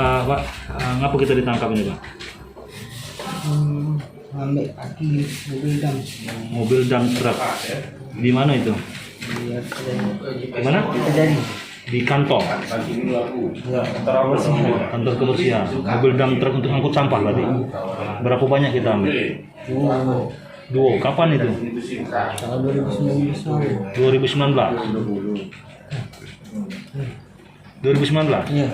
Pak, ngapa kita ditangkap ini Pak? Ambil aki Mobil dump truck. Di mana itu? Di mana? terjadi Di kantor. Kantor kebersihan. Mobil dump truck untuk angkut sampah berarti. Berapa banyak kita ambil? Dua. Kapan itu? tahun 2019. 2019. 2019. Iya.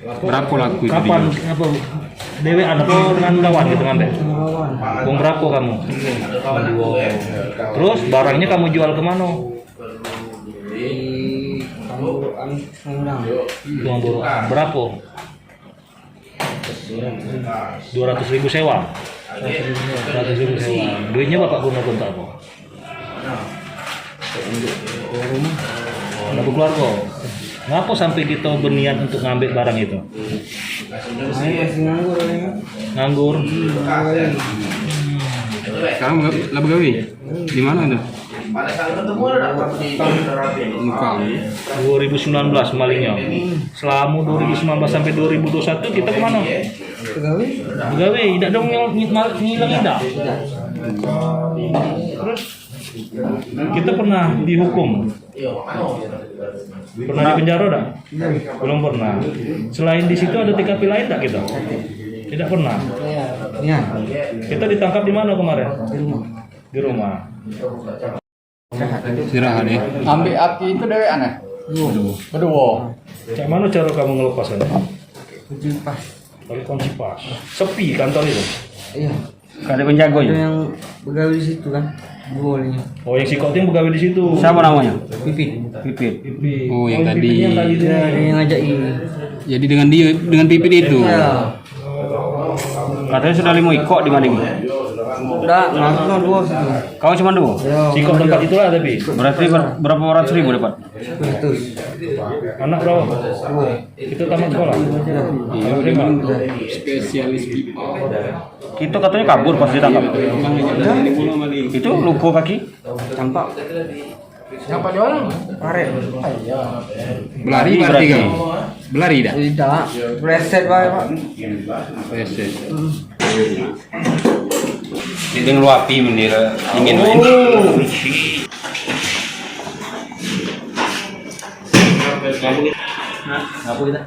Berapa laku itu? Kapan? Apa? Dewe atau dengan kawan gitu ngambil? Kawan. Uang berapa kamu? Dua. Terus barangnya kamu jual kemana? Di Kamburan Sumedang. Uang berapa? 200.000 sewa. 100.000 sewa. Duitnya bapak guna untuk apa? Rumah. Untuk keluarga. Ngapa sampai kita berniat untuk ngambil barang itu? Saya masih nganggur ya. Nganggur. Sekarang laba gawe? Di mana itu? Mukang. 2019 malingnya. Selama 2019 sampai 2021 kita kemana? Pegawai? Begawe, tidak dong ngilang tidak. Terus kita pernah dihukum. Pernah di penjara tak? Belum pernah. Selain di situ ada TKP lain tak kita? Tidak pernah. Iya. Kita ditangkap di mana kemarin? Di rumah. Di rumah. Istirahat ya. Ambil api itu dewe aneh. Berdua. Cak mana cara kamu melepasnya? Kunci pas. Kalau kunci pas. Sepi kantor itu. Iya. Ada penjaga Ada ya? yang begawi di situ kan. Boleh. Oh yang si Koting begawe di situ. Siapa namanya? Pipit. Pipit. Pipi. Oh, yang Pipi tadi. yang tadi itu. Iya, ada yang ngajak ini. Jadi dengan dia, dengan Pipit itu. Iya. Katanya sudah 5 ikok di mana ini? Udah, masuk dua situ. Kau cuma 2? Ya. Si Kok tempat itulah tapi. Berarti berapa ratus ribu dapat? 100. Anak berapa? Itu tamat sekolah. Iya, Terima. spesialis pipa. Kita katanya kabur pas ditangkap. Itu luka kaki. Campak. Siapa dia orang? Karet. Berlari berarti kau. Berlari dah. Tidak. Preset Pak. Dengan luapi mendira ingin main. Apa kita?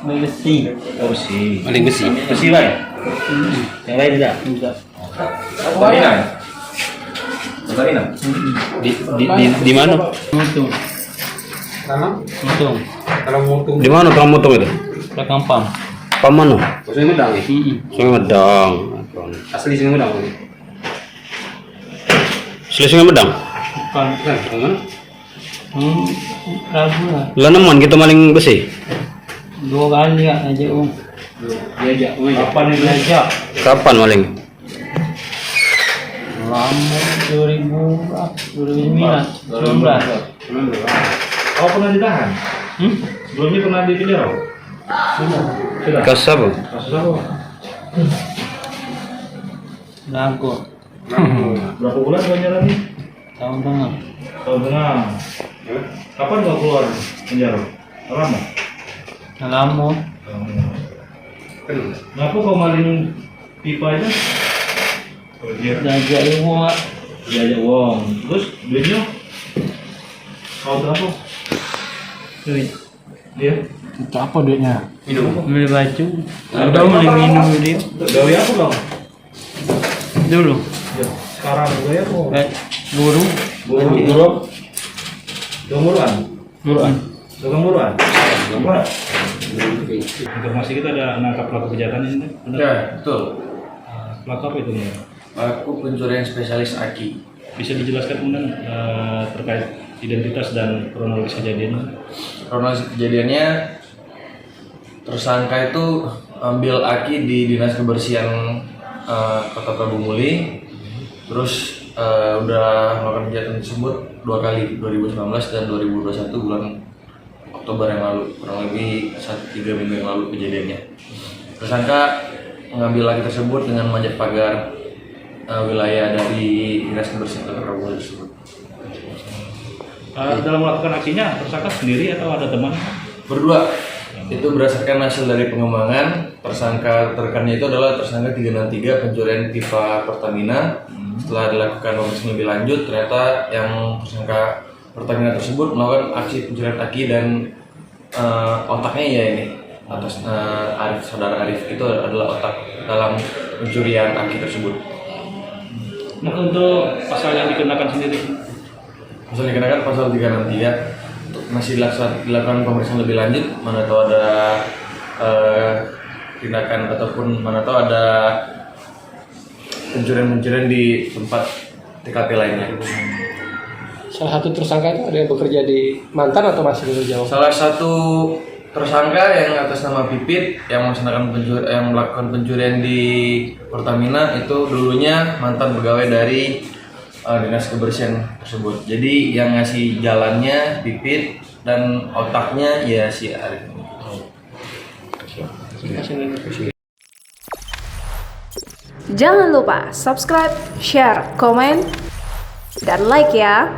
Besi. Oh besi. Paling besi. Besi lah. Yang lain tidak? Di mana? Mutung. Di mana tukang motong itu? Kita kampang. Paman no? Sungai Medang. Sungai Medang. Asli Sungai Medang. Asli Sungai Medang. Bukan. Ragu lah. Laneman kita maling besi. 2 kali ya aja Om. Diajak. Kapan yang diajak? Kapan maling? Lama 2019. Kau pernah ditahan? Sebelumnya pernah di penjara? Sudah. Kasus apa? Kasus apa? Nganggur. Berapa bulan kau jalani? Tahun tengah. Tahun tengah. Kapan kau keluar penjara? Lama. Lama. Kenapa kau maling pipa aja? Oh, dia Diajak uang. diajak uang. Terus duitnya? Kau berapa? Duit. Dia? Itu apa duitnya? Beli baju. Ada beli minum dia. Gawe apa bang? Dulu. Ya, sekarang gawe apa? Guru. Guru. Gemuruan. Guruan. Tukang buruan. Berapa? Informasi kita ada nangkap pelaku kejahatan ini. Benar? Ya, betul. Pelaku apa itu? Aku pencurian spesialis aki. Bisa dijelaskan kemudian terkait identitas dan kronologis kejadian? Kronologis kejadiannya, tersangka itu ambil aki di Dinas Kebersihan Kota Prabu Muli. Terus udah melakukan kejahatan tersebut 2 kali, 2019 dan 2021 bulan Oktober yang lalu, kurang lebih 3 minggu yang lalu kejadiannya. Tersangka mengambil laki tersebut dengan manjat pagar wilayah dari Dinas Kebersihan Kota Prabu Muli tersebut. Dalam melakukan aksinya tersangka sendiri atau ada teman? Berdua. Itu berdasarkan hasil dari pengembangan, tersangka terkannya itu adalah tersangka 363 pencurian pipa Pertamina. Setelah dilakukan pemeriksaan lebih lanjut, ternyata yang tersangka Pertamina tersebut melakukan aksi pencurian aki dan otaknya ya ini atas Arif, saudara Arif itu adalah otak dalam pencurian aki tersebut. Nah, untuk pasal yang dikenakan sendiri? Pasal dikenakan pasal 363 masih dilakukan pemeriksaan lebih lanjut, mana tahu ada tindakan ataupun mana tahu ada pencurian di tempat TKP lainnya. Salah satu tersangka itu ada yang bekerja di mantan atau masih di Jawa? Salah satu tersangka yang atas nama Pipit yang melakukan pencurian di Pertamina itu dulunya mantan pegawai dari dinas kebersihan tersebut. Jadi yang ngasih jalannya Pipit dan otaknya ya si Arif. Jangan lupa subscribe, share, komen, dan like ya.